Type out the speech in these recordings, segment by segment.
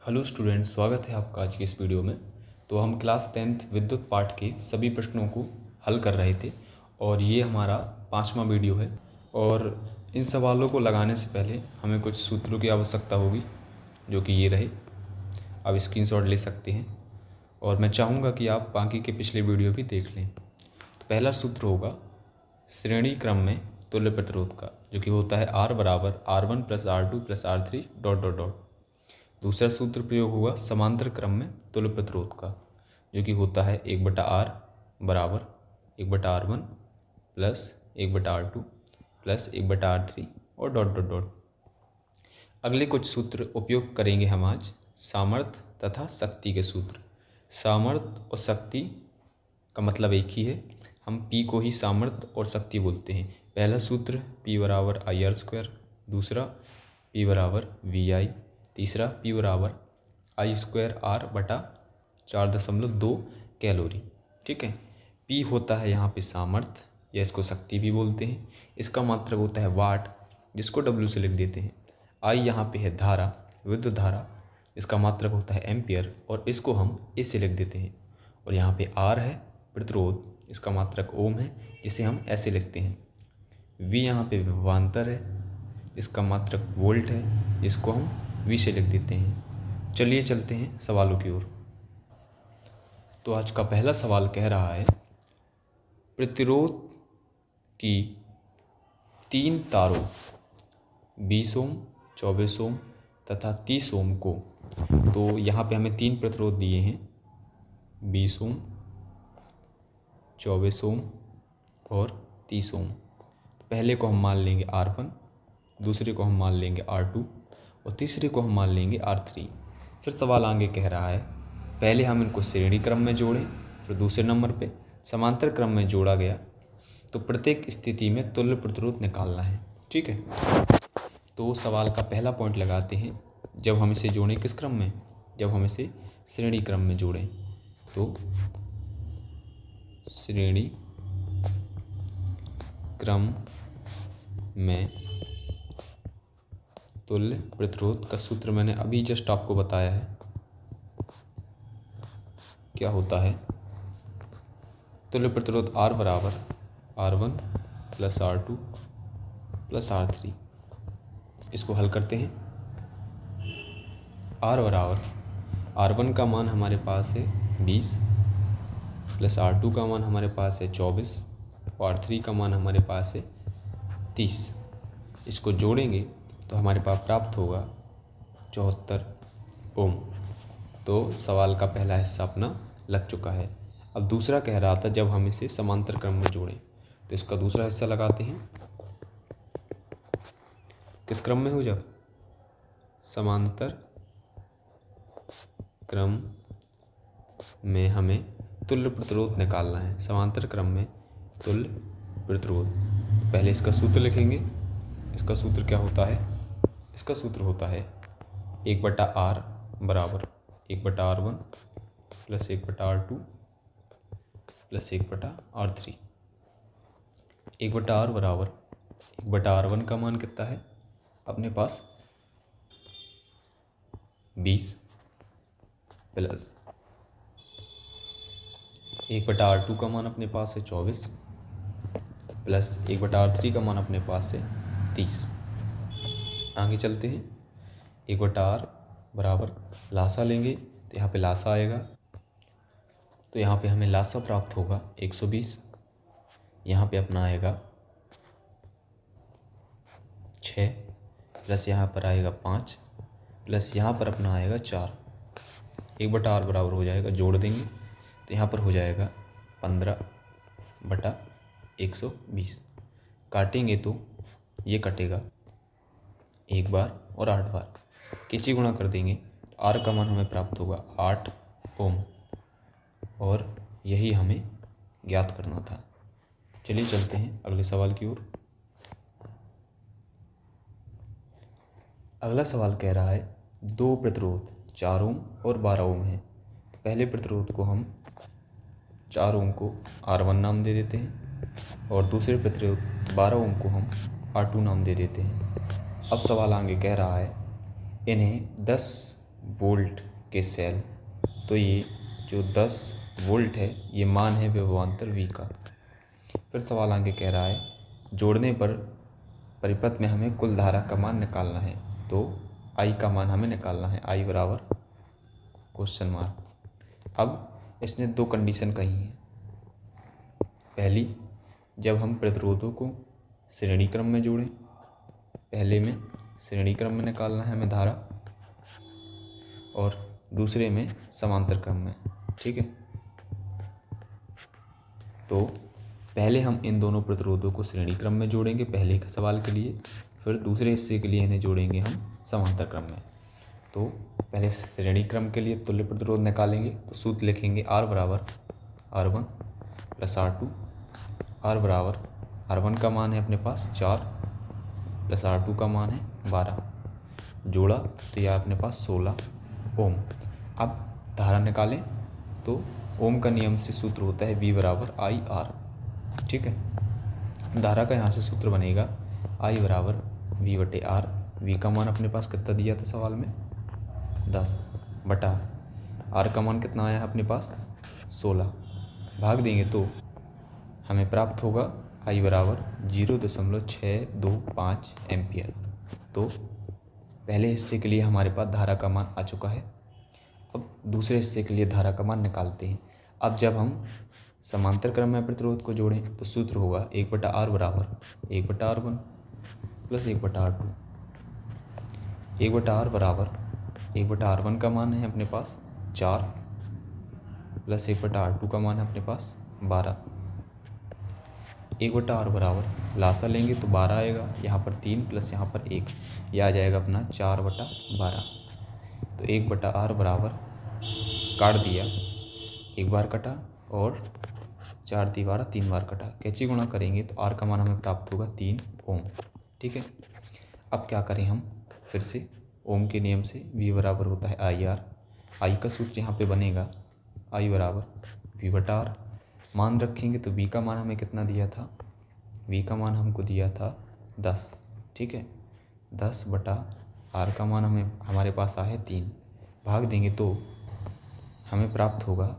Hello students, स्वागत है आपका आज की इस वीडियो में। तो हम क्लास 10th विद्युत पाठ के सभी प्रश्नों को हल कर रहे थे और ये हमारा 5वां वीडियो है। और इन सवालों को लगाने से पहले हमें कुछ सूत्रों की आवश्यकता होगी, जो कि ये रहे। आप स्क्रीनशॉट ले सकते हैं और मैं चाहूँगा कि आप बाकी के पिछले वीडियो भी देख लें। तो पहला सूत्र होगा श्रेणी क्रम में तुल्य प्रतिरोध का, जो कि होता है R बराबर R1 + R2 + R3 ... दूसरा सूत्र प्रयोग होगा समांतर क्रम में तुल्य प्रतिरोध का, जो कि होता है 1/R बराबर 1/R1 + 1/R2 + 1/R3 और ... अगले कुछ सूत्र उपयोग करेंगे हम आज सामर्थ्य तथा शक्ति के सूत्र। सामर्थ्य और शक्ति का मतलब एक ही है, हम P को ही सामर्थ्य और शक्ति बोलते हैं। पहला सूत्र P बराबर IR², दूसरा P बराबर VI, तीसरा P बराबर I²R/4.2 कैलोरी। ठीक है, P होता है यहाँ पे सामर्थ्य या इसको शक्ति भी बोलते हैं। इसका मात्रक होता है वाट, जिसको W से लिख देते हैं। I यहाँ पे है धारा, विद्युत धारा, इसका मात्रक होता है एम्पियर और इसको हम A से लिख देते हैं। और यहाँ पे R है प्रतिरोध, इसका मात्रक ओम है, जिसे हम ऐसे लिखते हैं। V यहाँ पे विभवांतर है, इसका मात्रक वोल्ट है, इसको हम V से लिख देते हैं। चलिए चलते हैं सवालों की ओर। तो आज का पहला सवाल कह रहा है प्रतिरोध की 3 तारों 20 ओम, 24 ओम तथा 30 ओम को, तो यहाँ पे हमें 3 प्रतिरोध दिए हैं, 20 ओम, 24 ओम और 30 ओम। तो पहले को हम मान लेंगे R1, दूसरे को हम मान लेंगे R2 और तीसरे को हम मान लेंगे R3। फिर सवाल आगे कह रहा है पहले हम इनको श्रेणी क्रम में जोड़ें, फिर दूसरे नंबर पे समांतर क्रम में जोड़ा गया तो प्रत्येक स्थिति में तुल्य प्रतिरोध निकालना है। ठीक है, तो सवाल का पहला पॉइंट लगाते हैं। जब हम इसे जोड़ें किस क्रम में, जब हम इसे श्रेणी क्रम में जोड़ें, तो श्रेणी क्रम में तुल्य प्रतिरोध का सूत्र मैंने अभी जस्ट आपको बताया है क्या होता है। तुल्य प्रतिरोध R बराबर R1 + R2 + R3। इसको हल करते हैं। R बराबर R1 का मान हमारे पास है 20 + R2 का मान हमारे पास है 24 और R3 का मान हमारे पास है 30। इसको जोड़ेंगे तो हमारे पास प्राप्त होगा 74 ओम। तो सवाल का पहला हिस्सा अपना लग चुका है। अब दूसरा कह रहा था जब हम इसे समांतर क्रम में जोड़ें, तो इसका दूसरा हिस्सा लगाते हैं। किस क्रम में हो, जब समांतर क्रम में हमें तुल्य प्रतिरोध निकालना है। समांतर क्रम में तुल्य प्रतिरोध, पहले इसका सूत्र लिखेंगे। इसका सूत्र क्या होता है, इसका सूत्र होता है 1/R बराबर 1/R1 + 1/R2 + 1/R3। 1/R बराबर 1/R1 का मान कितना है अपने पास 20 प्लस 1/R2 का मान अपने पास है 24 प्लस 1/R3 का मान अपने पास है 30। आगे चलते हैं। 1/R बराबर लासा लेंगे तो यहाँ पे लासा आएगा, तो यहाँ पे हमें लासा प्राप्त होगा 120। यहाँ पे अपना आएगा 6 प्लस यहाँ पर आएगा 5 प्लस यहाँ पर अपना आएगा 4। 1/R बराबर हो जाएगा, जोड़ देंगे तो यहाँ पर हो जाएगा 15/120। काटेंगे तो ये कटेगा 1 बार और 8 बार, किसी गुणा कर देंगे तो R का मान हमें प्राप्त होगा 8 ओम और यही हमें ज्ञात करना था। चलिए चलते हैं अगले सवाल की ओर। अगला सवाल कह रहा है दो प्रतिरोध 4 ओम और 12 ओम है। पहले प्रतिरोध को हम 4 ओम को R1 नाम दे देते हैं और दूसरे प्रतिरोध 12 ओम को हम R2 नाम दे देते हैं। अब सवाल आगे कह रहा है इन्हें 10 वोल्ट के सेल, तो ये जो 10 वोल्ट है ये मान है विभवांतर V का। फिर सवाल आगे कह रहा है जोड़ने पर परिपथ में हमें कुल धारा का मान निकालना है, तो I का मान हमें निकालना है, I बराबर क्वेश्चन मार्क। अब इसने दो कंडीशन कही हैं। पहली, जब हम प्रतिरोधों को श्रेणी क्रम में जोड़ें, पहले में श्रेणी क्रम में निकालना है हमें धारा और दूसरे में समांतर क्रम में। ठीक है, तो पहले हम इन दोनों प्रतिरोधों को श्रेणी क्रम में जोड़ेंगे पहले के सवाल के लिए, फिर दूसरे हिस्से के लिए इन्हें जोड़ेंगे हम समांतर क्रम में। तो पहले श्रेणी क्रम के लिए तुल्य प्रतिरोध निकालेंगे, तो सूत्र लिखेंगे R बराबर R1 प्लस R2। R बराबर R1 का मान है अपने पास 4 प्लस R2 का मान है 12, जोड़ा तो यह अपने पास 16 ओम। अब धारा निकालें तो ओम का नियम से सूत्र होता है V बराबर IR। ठीक है, धारा का यहाँ से सूत्र बनेगा I बराबर V बटे R। V का मान अपने पास कितना दिया था सवाल में 10 बटा R का मान कितना आया है अपने पास 16, भाग देंगे तो हमें प्राप्त होगा I बराबर 0.625 एम्पियर। तो पहले हिस्से के लिए हमारे पास धारा का मान आ चुका है। अब दूसरे हिस्से के लिए धारा का मान निकालते हैं। अब जब हम समांतर क्रम में प्रतिरोध को जोड़ें तो सूत्र होगा 1/R बराबर 1/R1 प्लस 1/R2। 1/R बराबर 1/R1 का मान है अपने पास 4 प्लस 1/R2 का मान है अपने पास 12। 1/R बराबर लासा लेंगे तो 12 आएगा, यहाँ पर 3 प्लस यहाँ पर 1, यह आ जाएगा अपना 4/12। तो 1/R बराबर काट दिया, एक बार कटा और 4 × 12 3 बार कटा, कैंची गुणा करेंगे तो R का मान हमें प्राप्त होगा 3 ओम। ठीक है, अब क्या करें हम फिर से ओम के नियम से V बराबर होता है IR। I का सूत्र यहाँ पे बनेगा I बराबर V बटा R। मान रखेंगे तो V का मान हमें कितना दिया था, V का मान हमको दिया था 10। ठीक है, 10 बटा R का मान हमारे पास आया है 3, भाग देंगे तो हमें प्राप्त होगा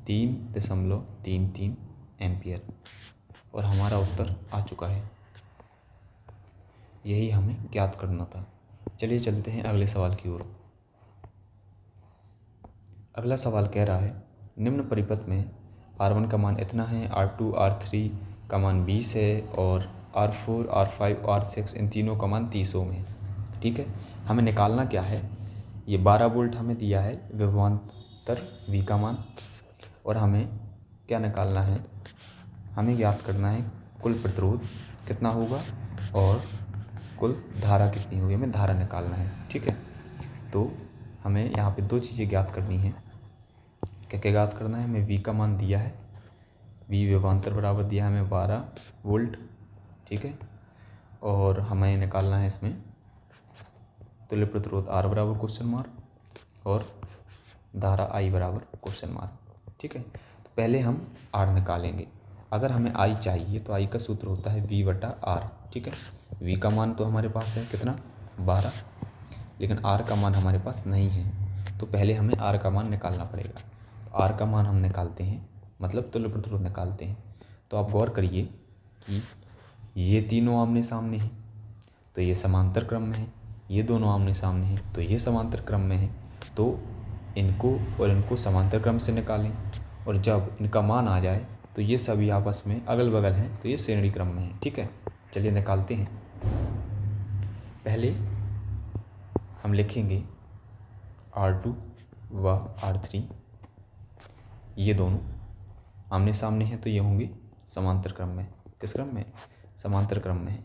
3.33 एम्पियर और हमारा उत्तर आ चुका है। यही हमें ज्ञात करना था। चलिए चलते हैं अगले सवाल की ओर। अगला सवाल कह रहा है निम्न परिपथ में R1 का मान इतना है, R2 R3 का मान 20 है और R4 R5 R6 इन तीनों का मान 30 ओम है। ठीक है, हमें निकालना क्या है, ये 12 वोल्ट हमें दिया है विभवांतर V का मान, और हमें क्या निकालना है, हमें ज्ञात करना है कुल प्रतिरोध कितना होगा और कुल धारा कितनी होगी, हमें धारा निकालना है। ठीक है, तो हमें यहाँ पे दो चीज़ें ज्ञात करनी है। क्या क्या ज्ञात करना है, हमें V का मान दिया है, V विभवांतर बराबर दिया है हमें 12 वोल्ट। ठीक है, और हमें निकालना है इसमें तुल्य प्रतिरोध R बराबर क्वेश्चन मार्क और धारा I बराबर क्वेश्चन मार्क। ठीक है, तो पहले हम R निकालेंगे। अगर हमें I चाहिए तो I का सूत्र होता है V बटा R। ठीक है, V का मान तो हमारे पास है कितना 12, लेकिन R का मान हमारे पास नहीं है, तो पहले हमें R का मान निकालना पड़ेगा। तो R का मान हम निकालते हैं, मतलब तुल्य प्रतिरोध निकालते हैं। तो आप गौर करिए कि ये तीनों आमने सामने हैं तो ये समांतर क्रम में है, ये दोनों आमने सामने हैं तो ये समांतर क्रम में है। तो इनको और इनको समांतर क्रम से निकालें, और जब इनका मान आ जाए तो ये सभी आपस में अगल बगल हैं तो ये श्रेणी क्रम में है। ठीक है, चलिए निकालते हैं। पहले हम लिखेंगे R2 व R3, ये दोनों आमने सामने हैं तो ये होंगे समांतर क्रम में। किस क्रम में, समांतर क्रम में है।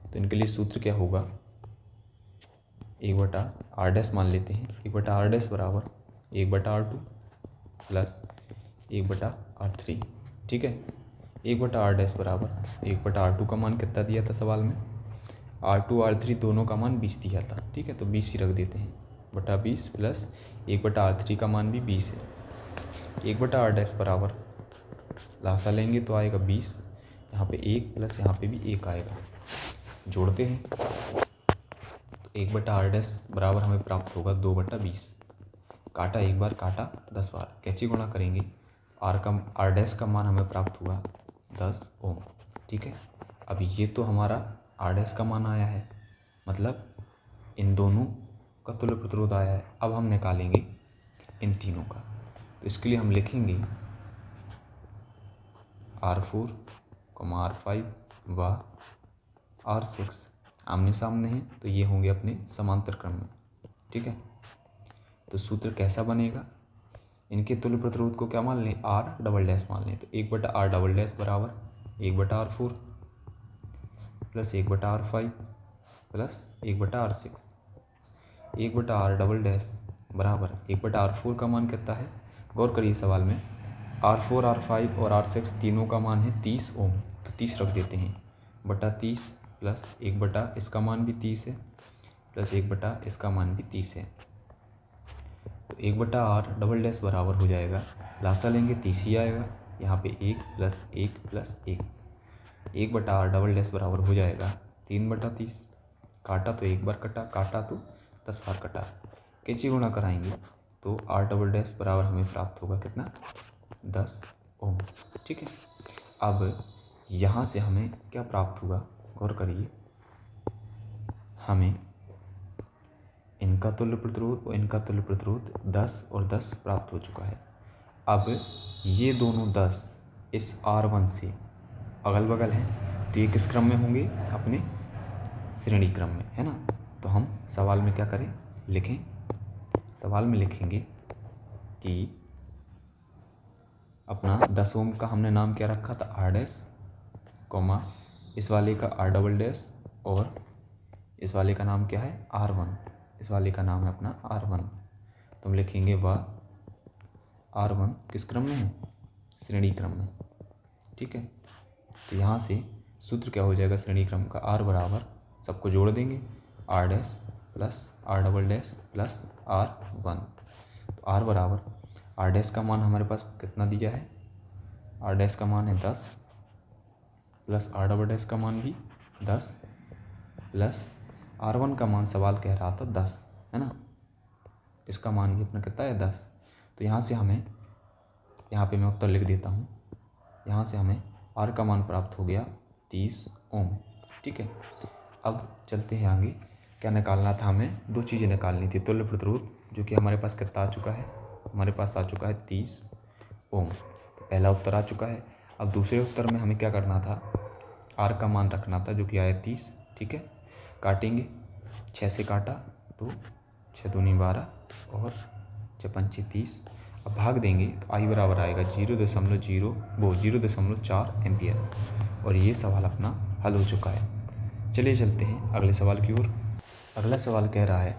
तो इनके लिए सूत्र क्या होगा, 1/R' मान लेते हैं। 1/R' बराबर 1/R2 प्लस 1/R3। ठीक है, 1/R' बराबर 1/R2 का मान कितना दिया था सवाल में, R2 R3 दोनों का मान 20 दिया था। ठीक है, तो 20 ही रख देते हैं, बटा 20 प्लस 1/R3 का मान भी 20 है। 1/R' बराबर लासा लेंगे तो आएगा 20, यहाँ पे 1 प्लस यहाँ पे भी 1 आएगा, जोड़ते हैं तो 1/R' बराबर हमें प्राप्त होगा 2/20। काटा एक बार, काटा 10 बार, कैंची गुणा करेंगे, आर डैश का मान हमें प्राप्त हुआ 10 ओम। ठीक है, अब ये तो हमारा आर डैश का मान आया है, मतलब इन दोनों का तुल्य प्रतिरोध आया है। अब हम निकालेंगे इन तीनों का, तो इसके लिए हम लिखेंगे R4, R5 व R6 आमने सामने हैं, तो ये होंगे अपने समांतर क्रम में। ठीक है, तो सूत्र कैसा बनेगा, इनके तुल्य प्रतिरोध को क्या मान लें, R डबल डैश मान लें। तो 1/R डबल डैश बराबर 1/R4 plus 1/R5 plus 1/R6। 1/R double dash बराबर 1/R4 का मान कितना है, गौर करिए सवाल में, R4, R5 और R6 तीनों का मान है 30 ओम, तो 30 रख देते हैं, बटा 30 प्लस 1 इसका मान भी 30 है, प्लस 1 इसका मान भी 30 है। तो 1/R डबल डैश बराबर हो जाएगा, लासा लेंगे 30 ही आएगा, यहाँ पे 1 plus 1 plus 1, 1/R double dash बराबर हो जाएगा 3/30। काटा तो एक बार कटा, काटा तो 10 बार कटा, कैंची गुणा कराएंगे तो आर डबल डैश बराबर हमें प्राप्त होगा कितना, 10 ओम। ठीक है, अब यहाँ से हमें क्या प्राप्त हुआ, गौर करिए, हमें इनका तुल्य प्रतिरोध और इनका तुल्य प्रतिरोध 10 और 10 प्राप्त हो चुका है। अब ये दोनों 10 इस R1 से अगल बगल हैं, तो ये किस क्रम में होंगे, अपने श्रेणी क्रम में, है ना। तो हम सवाल में क्या करें, लिखें, सवाल में लिखेंगे कि अपना 10 ओम का हमने नाम क्या रखा था, आर डैश, कॉमा इस वाले का आर डबल डैश, और इस वाले का नाम क्या है, R1, इस वाले का नाम है अपना R1। तो हम लिखेंगे वह R1 किस क्रम में है, श्रेणी क्रम में। ठीक है, तो यहाँ से सूत्र क्या हो जाएगा श्रेणी क्रम का, R बराबर, सबको जोड़ देंगे, R dash plus R double dash plus R1। तो R बराबर, आर डैश का मान हमारे पास कितना दिया है, आर डैश का मान है 10 प्लस आर डबल डैश का मान भी 10 प्लस R1 का मान सवाल कह रहा था 10, है ना, इसका मान भी अपना कितना है 10। तो यहाँ से हमें, यहाँ पे मैं उत्तर लिख देता हूँ, यहाँ से हमें R का मान प्राप्त हो गया 30 ओम। ठीक है, अब चलते हैं आगे, क्या निकालना था हमें, दो चीज़ें निकालनी थी, तुल्य प्रतिरोध जो कि हमारे पास कितना आ चुका है, हमारे पास आ चुका है 30 ओम, तो पहला उत्तर आ चुका है। अब दूसरे उत्तर में हमें क्या करना था, R का मान रखना था जो कि आया 30। ठीक है, काटेंगे, 6 से काटा तो 6 दूनी 12 और 6 पंचे 30, अब भाग देंगे तो आई बराबर आएगा 0.4 एम्पियर, और ये सवाल अपना हल हो चुका है। चलिए चलते हैं अगले सवाल की ओर। अगला सवाल कह रहा है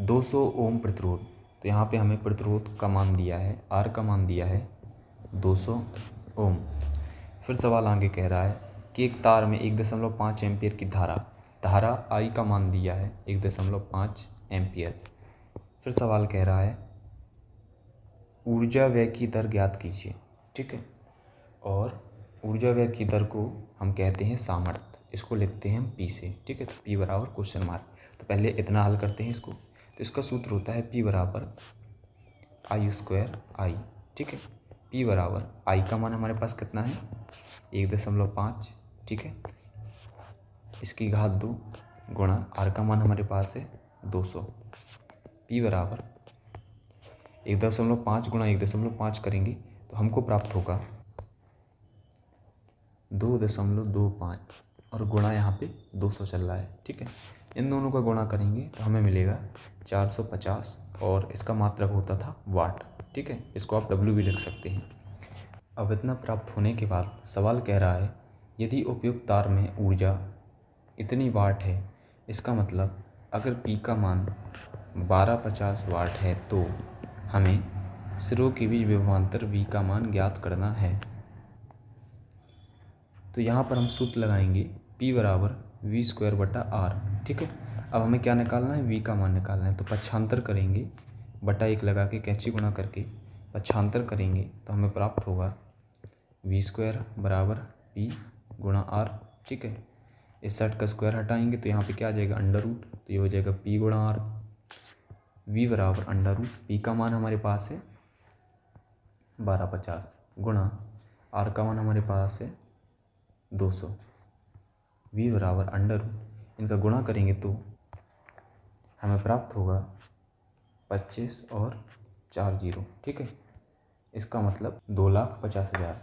200 ओम प्रतिरोध, तो यहाँ पे हमें प्रतिरोध का मान दिया है, R का मान दिया है 200 ओम। फिर सवाल आगे कह रहा है कि एक तार में 1.5 एम्पियर की धारा I का मान दिया है 1.5 एम्पियर। फिर सवाल कह रहा है ऊर्जा व्यय की दर ज्ञात कीजिए। ठीक है, और ऊर्जा व्यय की दर को हम कहते हैं सामर्थ्य, इसको लिखते हैं हम P से। ठीक है, तो P बराबर क्वेश्चन मार्क। तो पहले इतना हल करते हैं इसको, तो इसका सूत्र होता है P बराबर I²I। ठीक है, P बराबर I का मान हमारे पास कितना है 1.5। ठीक है, इसकी घात 2 गुणा R का मान हमारे पास है 200। P बराबर 1.5 गुणा 1.5 करेंगे तो हमको प्राप्त होगा 2.25, और गुणा यहाँ पे 200 चल रहा है। ठीक है, इन दोनों का गुणा करेंगे तो हमें मिलेगा 450, और इसका मात्रक होता था वाट। ठीक है, इसको आप W भी लिख सकते हैं। अब इतना प्राप्त होने के बाद सवाल कह रहा है यदि उपयुक्त तार में ऊर्जा इतनी वाट है, इसका मतलब अगर P का मान 1250 वाट है तो हमें सिरों के बीच विभवांतर V का मान ज्ञात करना है। तो यहाँ पर हम सूत्र लगाएंगे P बराबर V²/R। ठीक है, अब हमें क्या निकालना है, V का मान निकालना है, तो पक्षांतर करेंगे, बटा 1 लगा के कैंची गुणा करके पक्षांतर करेंगे तो हमें प्राप्त होगा V² बराबर P गुणा R। ठीक है, इस सेट का स्क्वायर हटाएंगे तो यहाँ पे क्या आ जाएगा √, तो ये हो जाएगा P गुणा R। v बराबर अंडर रूट p का मान हमारे पास है 1250 गुणा r का मान हमारे पास है 200, v बराबर अंडर रूट, इनका गुणा करेंगे तो हमें प्राप्त होगा 25 और 4 जीरो। ठीक है, इसका मतलब 2,50,000।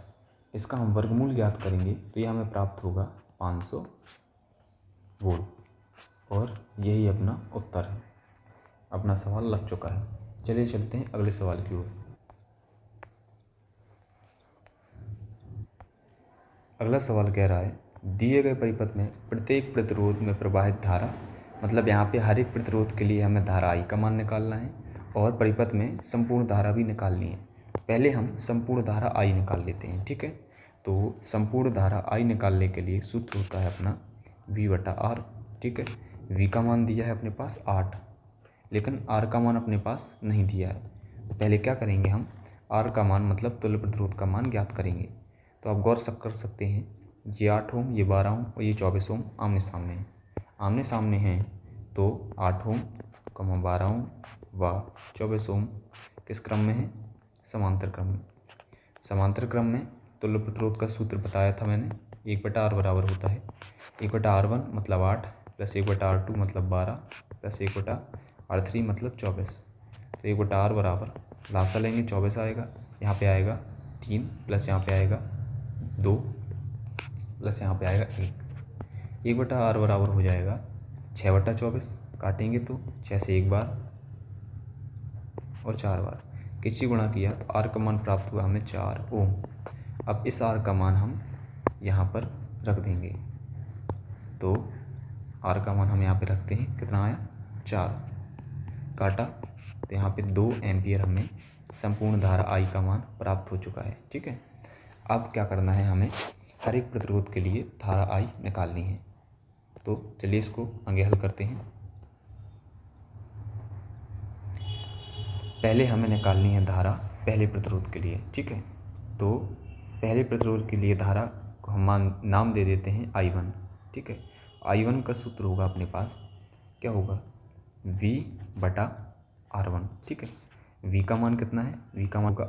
इसका हम वर्गमूल ज्ञात करेंगे तो ये हमें प्राप्त होगा 500 वोल्ट। और यही अपना उत्तर है। अपना सवाल लग चुका है। चलिए चलते हैं अगले सवाल की ओर। अगला सवाल कह रहा है, दिए गए परिपथ में प्रत्येक प्रतिरोध में प्रवाहित धारा, मतलब यहाँ पे हर एक प्रतिरोध के लिए हमें धारा I का मान निकालना है और परिपथ में संपूर्ण धारा भी निकालनी है। पहले हम संपूर्ण धारा I निकाल लेते हैं। ठीक है, तो संपूर्ण धारा I निकालने के लिए सूत्र होता है अपना V/R। ठीक है, V का मान दिया है अपने पास 8, लेकिन R का मान अपने पास नहीं दिया है। तो पहले क्या करेंगे, हम R का मान मतलब तुल्य प्रतिरोध का मान ज्ञात करेंगे। तो आप गौर कर सकते हैं, ये 8 ओम, ये 12 ओम और ये 24 ओम आमने सामने हैं। आमने सामने हैं तो 8 ओम, 12 ओम व 24 ओम किस क्रम में है? समांतर क्रम में। समांतर क्रम में तुल्य प्रतिरोध का सूत्र बताया था मैंने, 1/R बराबर होता है 1/R1 मतलब 8 प्लस 1/R2 मतलब 12 प्लस 1/R3 मतलब 24। तो 1/R बराबर लासा लेंगे 24 आएगा, यहाँ पे आएगा 3 प्लस यहाँ पे आएगा 2 प्लस यहाँ पे आएगा 1। 1/R बराबर हो जाएगा 6/24, काटेंगे तो 6 से 1 बार और 4 बार किसी गुणा किया तो R का मान प्राप्त हुआ हमें 4 ओम। अब इस R का मान हम यहाँ पर रख देंगे, तो R का मान हम यहाँ पे रखते हैं, कितना आया 4, काटा तो यहाँ पे 2 एम्पियर हमें संपूर्ण धारा I का मान प्राप्त हो चुका है। ठीक है, अब क्या करना है, हमें हर एक प्रतिरोध के लिए धारा I निकालनी है। तो चलिए इसको आगे हल करते हैं। पहले हमें निकालनी है धारा पहले प्रतिरोध के लिए। ठीक है, तो पहले प्रतिरोध के लिए धारा को हम नाम दे देते हैं I1। ठीक है, I1 का सूत्र होगा अपने पास, क्या होगा V/R1। ठीक है, V का मान कितना है, V का मान होगा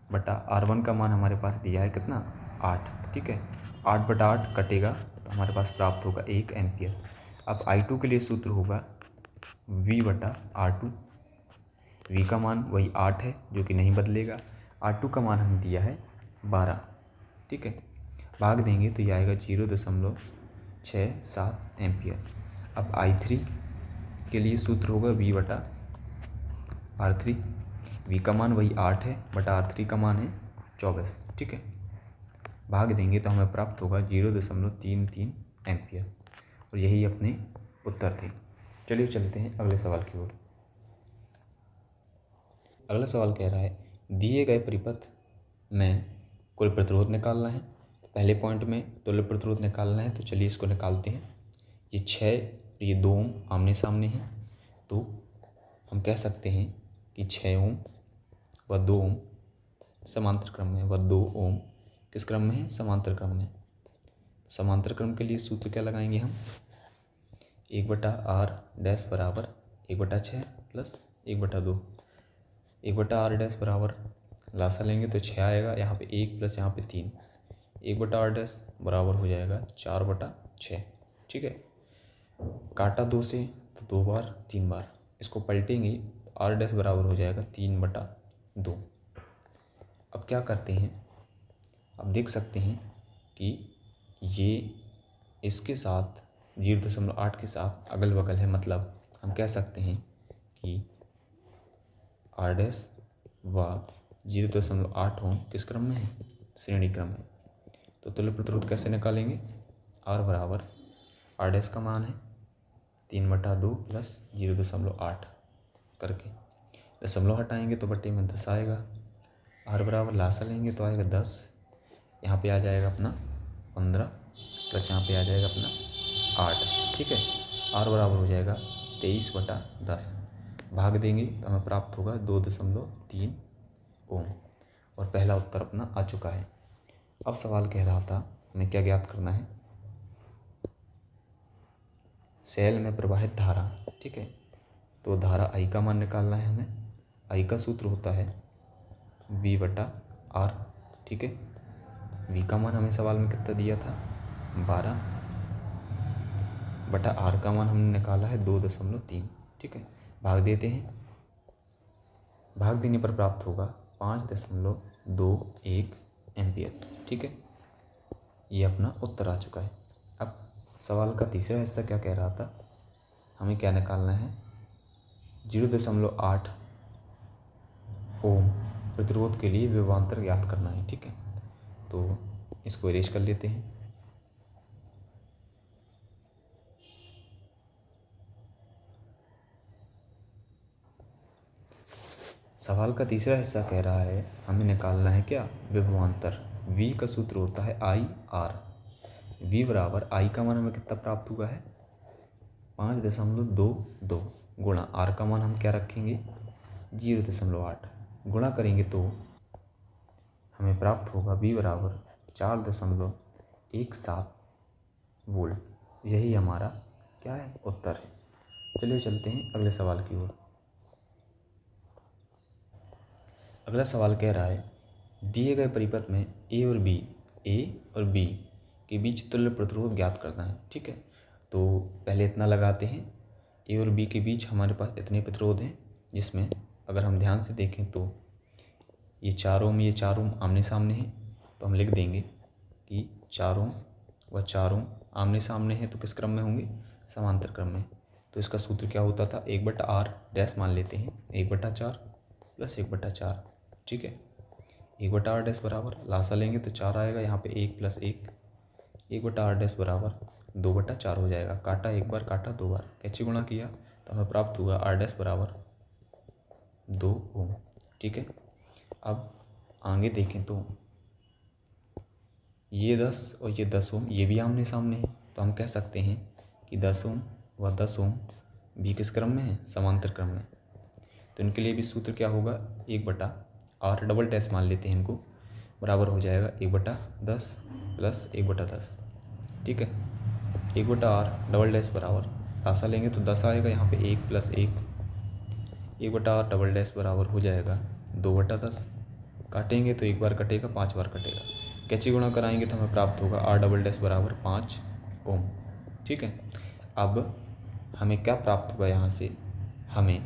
8/R1 का मान हमारे पास दिया है कितना 8। ठीक है, 8/8 कटेगा तो हमारे पास प्राप्त होगा 1 एम्पियर। अब I2 के लिए सूत्र होगा V/R2। V का मान वही 8 है जो कि नहीं बदलेगा, R2 का मान हमें दिया है 12। ठीक है, भाग देंगे तो ये आएगा 0.67 एम्पियर। अब I3 के लिए सूत्र होगा V/R3। V का मान वही 8 है बटा R3 का मान है 24। ठीक है, भाग देंगे तो हमें प्राप्त होगा 0.33 एम्पियर। और यही अपने उत्तर थे। चलिए चलते हैं अगले सवाल की ओर। अगला सवाल कह रहा है, दिए गए परिपथ में कुल प्रतिरोध निकालना है। पहले पॉइंट में तुल्य प्रतिरोध निकालना है, तो चलिए इसको निकालते हैं। ये 6 ये 2 ओम आमने सामने हैं, तो हम कह सकते हैं कि 6 ओम व 2 ओम समांतर क्रम में, व 2 ओम किस क्रम में है, समांतर क्रम में। समांतर क्रम के लिए सूत्र क्या लगाएंगे हम, 1/R डैश बराबर 1/6 प्लस 1/2। 1/R डैश बराबर लासा लेंगे तो 6 आएगा, यहाँ पे 1 प्लस यहाँ पे 3, 1/R डैश बराबर हो जाएगा 4/6। ठीक है, काटा 2 से तो 2 बार 3 बार, इसको पलटेंगे R डैश बराबर हो जाएगा 3/2। अब क्या करते हैं, अब देख सकते हैं कि ये इसके साथ 0.8 के साथ अगल बगल है, मतलब हम कह सकते हैं कि R डैश व 0.8 ओम किस क्रम में है, श्रेणी क्रम में। तो तुल्य प्रतिरोध कैसे निकालेंगे, R बराबर R डैश का मान है 3/2 प्लस 0.8 करके, दशमलव हटाएंगे तो बट्टे में 10 आएगा। R बराबर लासा लेंगे तो आएगा 10, यहाँ पे आ जाएगा अपना 15 प्लस यहाँ पे आ जाएगा अपना 8। ठीक है, R बराबर हो जाएगा 23/10। भाग देंगे तो हमें प्राप्त होगा 2.3 ओम। और पहला उत्तर अपना आ चुका है। अब सवाल कह रहा था हमें क्या ज्ञात करना है, सेल में प्रवाहित धारा। ठीक है, तो धारा I का मान निकालना है हमें। I का सूत्र होता है V/R, ठीक है। V का मान हमें सवाल में कितना दिया था, 12 बटा R का मान हमने निकाला है 2.3, ठीक है। भाग देते हैं, भाग देने पर प्राप्त होगा 5.21 एम्पियर, ठीक है। ये अपना उत्तर आ चुका है। अब सवाल का तीसरा हिस्सा क्या कह रहा था, हमें क्या निकालना है, 0.8 ओम प्रतिरोध के लिए विभवांतर ज्ञात करना है, ठीक है। तो इसको इरेज कर लेते हैं। सवाल का तीसरा हिस्सा कह रहा है हमें निकालना है क्या, विभवांतर। V का सूत्र होता है IR। V बराबर I का मान हमें कितना प्राप्त हुआ है, 5.22 गुणा R का मान हम क्या रखेंगे, 0.8 गुणा करेंगे तो हमें प्राप्त होगा V बराबर 4.17 वोल्ट। यही हमारा क्या है, उत्तर है। चलिए चलते हैं अगले सवाल की ओर। अगला सवाल कह रहा है दिए गए परिपथ में A और B के बीच तुल्य प्रतिरोध ज्ञात करना है, ठीक है। तो पहले इतना लगाते हैं, A और B के बीच हमारे पास इतने प्रतिरोध हैं, जिसमें अगर हम ध्यान से देखें तो ये 4 ओम आमने सामने हैं। तो हम लिख देंगे कि 4 ओम व 4 ओम आमने सामने हैं, तो किस क्रम में होंगे, समांतर क्रम में। तो इसका सूत्र क्या होता था, 1/R डैश मान लेते हैं, 1/4 प्लस 1/4, ठीक है। 1/R डैश बराबर लासा लेंगे तो 4 आएगा, यहाँ पे 1 + 1, 1/R डैश बराबर 2/4 हो जाएगा। काटा एक बार, काटा दो बार, कैसे गुणा किया तो हमें प्राप्त हुआ R डैश बराबर 2 ओम, ठीक है। अब आगे देखें तो ये 10 और ये 10 ओम ये भी आमने सामने है, तो हम कह सकते हैं कि 10 ओम व 10 ओम भी किस क्रम में है, समांतर क्रम में। तो इनके लिए भी सूत्र क्या होगा, 1/R डबल डैश मान लेते हैं इनको, बराबर हो जाएगा 1/10 प्लस 1/10, ठीक है। 1/R डबल डैश बराबर आशा लेंगे तो 10 आएगा, यहाँ पे 1 + 1, 1/R डबल डैश बराबर हो जाएगा 2/10। काटेंगे तो एक बार कटेगा, 5 बार कटेगा, कैची गुणा कराएंगे तो हमें प्राप्त होगा R डबल डैश बराबर 5 ओम, ठीक है। अब हमें क्या प्राप्त होगा, यहाँ से हमें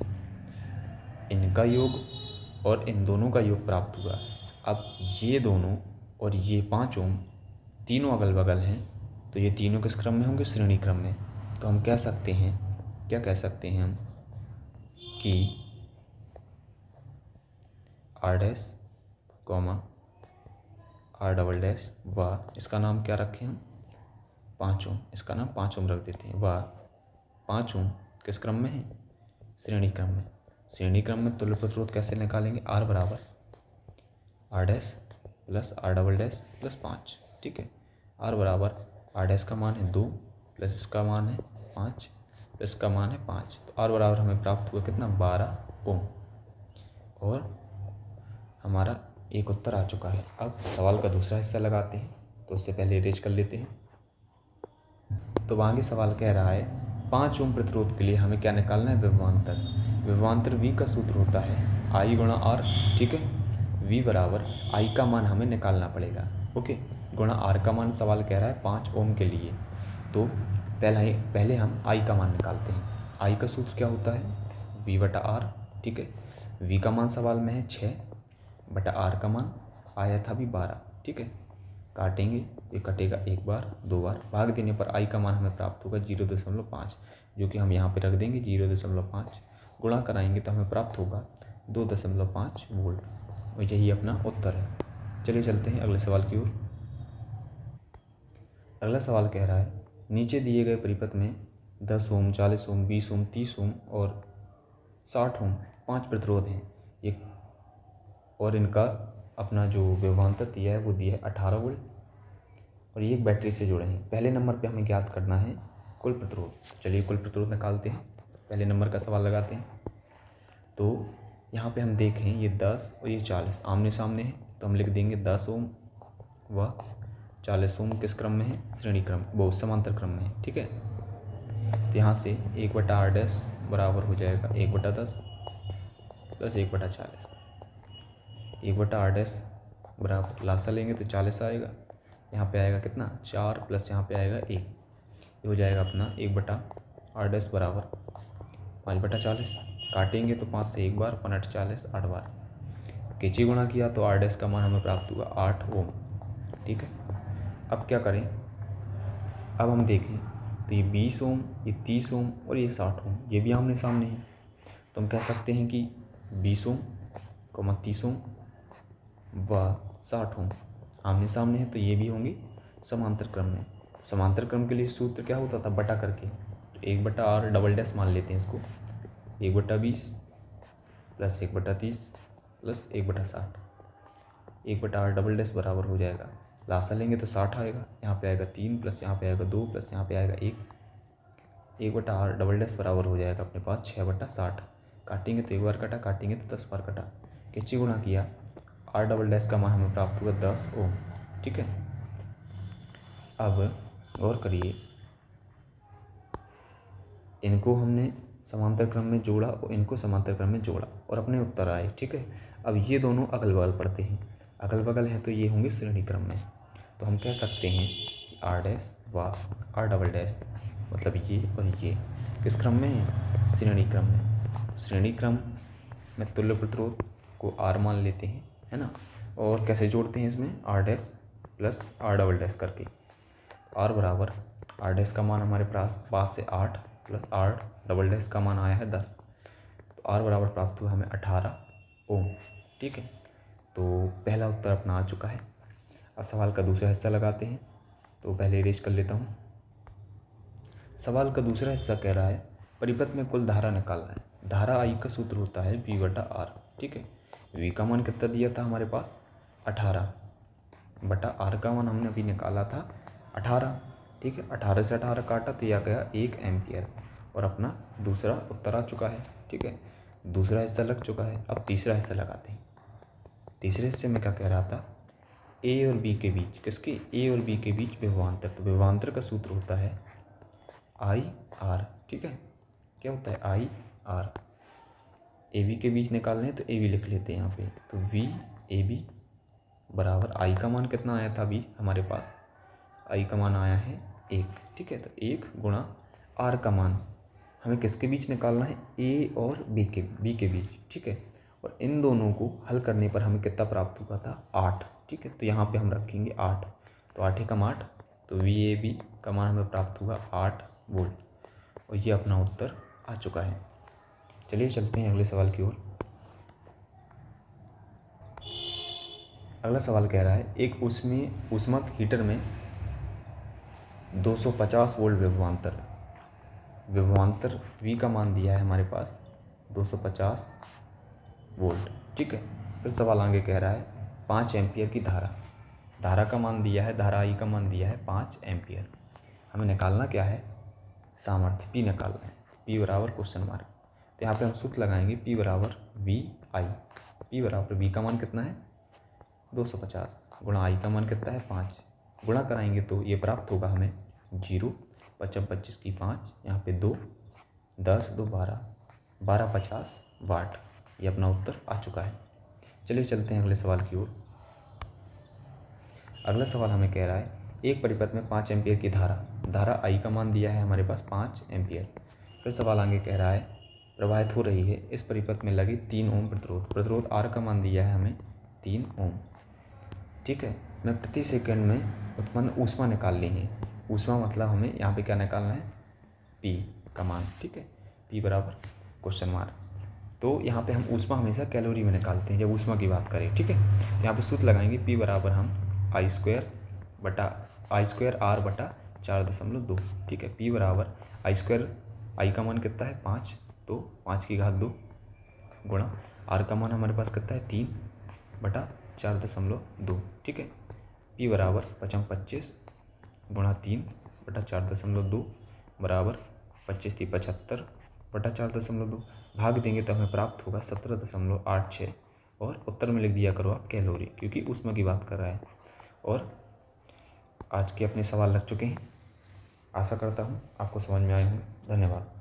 इनका योग और इन दोनों का योग प्राप्त हुआ। अब ये दोनों और ये 5 ओम तीनों अगल बगल हैं, तो ये तीनों किस क्रम में होंगे, श्रेणी क्रम में। तो हम कह सकते हैं, क्या कह सकते हैं हम कि R dash R double dash व इसका नाम क्या रखें हम, 5 ओम, इसका नाम 5 ओम रख देते हैं। व 5 ओम किस क्रम में है, श्रेणी क्रम में। श्रेणी क्रम में तुल्य प्रतिरोध कैसे निकालेंगे, R बराबर R dash plus R double dash plus 5, ठीक है। R बराबर R डैश का मान है 2 प्लस इसका मान है 5 प्लस का मान है 5, तो R बराबर हमें प्राप्त हुआ कितना, 12 ओम। और हमारा एक उत्तर आ चुका है। अब सवाल का दूसरा हिस्सा लगाते हैं, तो उससे पहले इरेज कर लेते हैं। तो आगे सवाल कह रहा है 5 ओम प्रतिरोध के लिए हमें क्या निकालना है, विभवांतर। विभवांतर V का सूत्र होता है I गुणा R, ठीक है। V बराबर I का मान हमें निकालना पड़ेगा, ओके, गुणा R का मान सवाल कह रहा है 5 ओम के लिए। तो पहले हम I का मान निकालते हैं। I का सूत्र क्या होता है, V/R, ठीक है। V का मान सवाल में है 6 बटा R का मान आया था भी 12, ठीक है। काटेंगे, ये कटेगा एक बार, दो बार, भाग देने पर I का मान हमें प्राप्त होगा 0.5, जो कि हम यहाँ पे रख देंगे 0.5, गुणा कराएंगे तो हमें प्राप्त होगा 2.5 वोल्ट, और यही अपना उत्तर है। चलिए चलते हैं अगले सवाल की ओर। अगला सवाल कह रहा है नीचे दिए गए परिपथ में 10 ओम, 40 ओम, 20 ओम, 30 ओम और 60 ओम 5 प्रतिरोध हैं, ये और इनका अपना जो विभवांतर दिया है वो दिया है 18 वोल्ट, और ये एक बैटरी से जुड़े हैं। पहले नंबर पे हमें ज्ञात करना है कुल प्रतिरोध। चलिए कुल प्रतिरोध निकालते हैं, पहले नंबर का सवाल लगाते हैं। तो यहाँ पे हम देखें ये 10 और ये 40 आमने सामने हैं, तो हम लिख देंगे 10 ओम व 40 ओम किस क्रम में है, श्रेणी क्रम, वो समांतर क्रम में है, ठीक है। तो यहाँ से 1/r' बराबर हो जाएगा 1/10 प्लस 1/40। 1/r' बराबर लासा लेंगे तो 40 आएगा। यहाँ पे आएगा कितना 4 प्लस यहाँ पे आएगा 1, ये हो जाएगा अपना 1/r' बराबर 5/40। काटेंगे तो 5 से 1 बार 5×8 = 8 बार। खींची गुणा किया तो r' का मान हमें प्राप्त हुआ 8 ओम। ठीक है, अब क्या करें, अब हम देखें तो ये 20 ओम, ये 30 ओम और ये 60 ओम, ये भी आमने सामने हैं। तो हम कह सकते हैं कि 20 ओम, 30 ओम व 60 ओम आमने सामने है, तो ये भी होंगे समांतर क्रम में। समांतर क्रम के लिए सूत्र क्या होता था, बटा करके, तो 1/r" मान लेते हैं इसको, 1/20 प्लस 1/30 प्लस 1/60। 1/r" बराबर हो जाएगा, लासा लेंगे तो 60 आएगा। यहाँ पे आएगा 3 प्लस यहाँ पे आएगा 2 प्लस यहाँ पे आएगा 1। 1/r" बराबर हो जाएगा अपने पास 6/60। काटेंगे तो 1 बार कटा, काटेंगे तो 10 बार कटा। खींची गुणा किया, r" का मान हमें प्राप्त हुआ 10 ओम। ठीक है, अब गौर करिए, इनको हमने समांतर क्रम में जोड़ा और इनको समांतर क्रम में जोड़ा और अपने उत्तर आए। ठीक है, अब ये दोनों अगल बगल पड़ते हैं, अगल बगल हैं तो ये होंगे श्रेणी क्रम में। तो हम कह सकते हैं कि r' व r" मतलब ये और ये किस क्रम में है, श्रेणी क्रम में। श्रेणी क्रम में तुल्य प्रतिरोध को r मान लेते हैं, है ना, और कैसे जोड़ते हैं इसमें, r' प्लस r" करके। r बराबर r' का मान हमारे पास से 8 प्लस r" का मान आया है 10, तो r बराबर प्राप्त हुआ हमें 18 ओम। ठीक है, तो पहला उत्तर अपना आ चुका है। अब सवाल का दूसरा हिस्सा लगाते हैं, तो पहले इरेज कर लेता हूँ। सवाल का दूसरा हिस्सा कह रहा है परिपथ में कुल धारा निकालना है। धारा I का सूत्र होता है V/R। ठीक है, V का मान कितना दिया था हमारे पास 18/R का मान हमने अभी निकाला था 18। ठीक है, 18 से 18 काटा तो यह गया 1 एम्पियर और अपना दूसरा उत्तर आ चुका है। ठीक है, दूसरा हिस्सा लग चुका है। अब तीसरा हिस्सा लगाते हैं। तीसरे हिस्से में क्या कह रहा था, A और B के बीच, किसके, A और B के बीच विभवांतर। तो विभवांतर का सूत्र होता है IR। ठीक है, क्या होता है IR। AB के बीच निकालने हैं तो AB लिख लेते हैं यहाँ पे, तो VAB बराबर I का मान कितना आया था अभी हमारे पास, I का मान आया है 1। ठीक है, तो 1 गुणा R का मान हमें किसके बीच निकालना है, A और B के बीच। ठीक है, और इन दोनों को हल करने पर हमें कितना प्राप्त हुआ था 8। ठीक है, तो यहाँ पे हम रखेंगे 8, तो 8 एकम 8, तो VAB का मान हमें प्राप्त हुआ 8 वोल्ट और ये अपना उत्तर आ चुका है। चलिए चलते हैं अगले सवाल की ओर। अगला सवाल कह रहा है एक ऊष्मक हीटर में 250 वोल्ट विभवांतर V का मान दिया है हमारे पास 250 वोल्ट। ठीक है, फिर सवाल आगे कह रहा है 5 एम्पियर की धारा का मान दिया है, धारा I का मान दिया है 5 एम्पियर। हमें निकालना क्या है, सामर्थ्य P निकालना है, P बराबर क्वेश्चन मार्क। तो यहाँ पे हम सूत्र लगाएंगे P बराबर VI। P बराबर V का मान कितना है 250 गुणा I का मान कितना है 5, गुणा कराएंगे तो ये प्राप्त होगा हमें 0, 5 25 की 5, यहाँ पे 2, 10 2 12, 1250 वाट। ये अपना उत्तर आ चुका है। चलिए चलते हैं अगले सवाल की ओर। अगला सवाल हमें कह रहा है एक परिपथ में 5 एम्पियर की धारा I का मान दिया है हमारे पास 5 एम्पियर। फिर सवाल आगे कह रहा है प्रवाहित हो रही है इस परिपथ में लगे 3 ओम प्रतिरोध R का मान दिया है हमें 3 ओम। ठीक है, मैं प्रति सेकंड में उत्पन्न ऊष्मा निकालनी है। ऊष्मा मतलब हमें यहाँ पे क्या निकालना है, P का मान। ठीक है, P बराबर क्वेश्चन मार्क। तो यहाँ पे हम ऊष्मा हमेशा कैलोरी में निकालते हैं जब ऊष्मा की बात करें। ठीक है, तो यहाँ पे सूत्र लगाएंगे P बराबर हम I² R/4.2। ठीक है, P बराबर I², I का मान कितना है 5, तो 5 की घात 2 गुणा R का मान हमारे पास कितना है 3/4.2। ठीक है, P बराबर 25 गुणा 3/4.2 बराबर 25 की 75/4.2। भाग देंगे तो हमें प्राप्त होगा 17.86 और उत्तर में लिख दिया करो आप कैलोरी, क्योंकि ऊष्मा की बात कर रहा है। और आज के अपने सवाल लग चुके हैं। आशा करता हूँ आपको समझ में आए होंगे। धन्यवाद।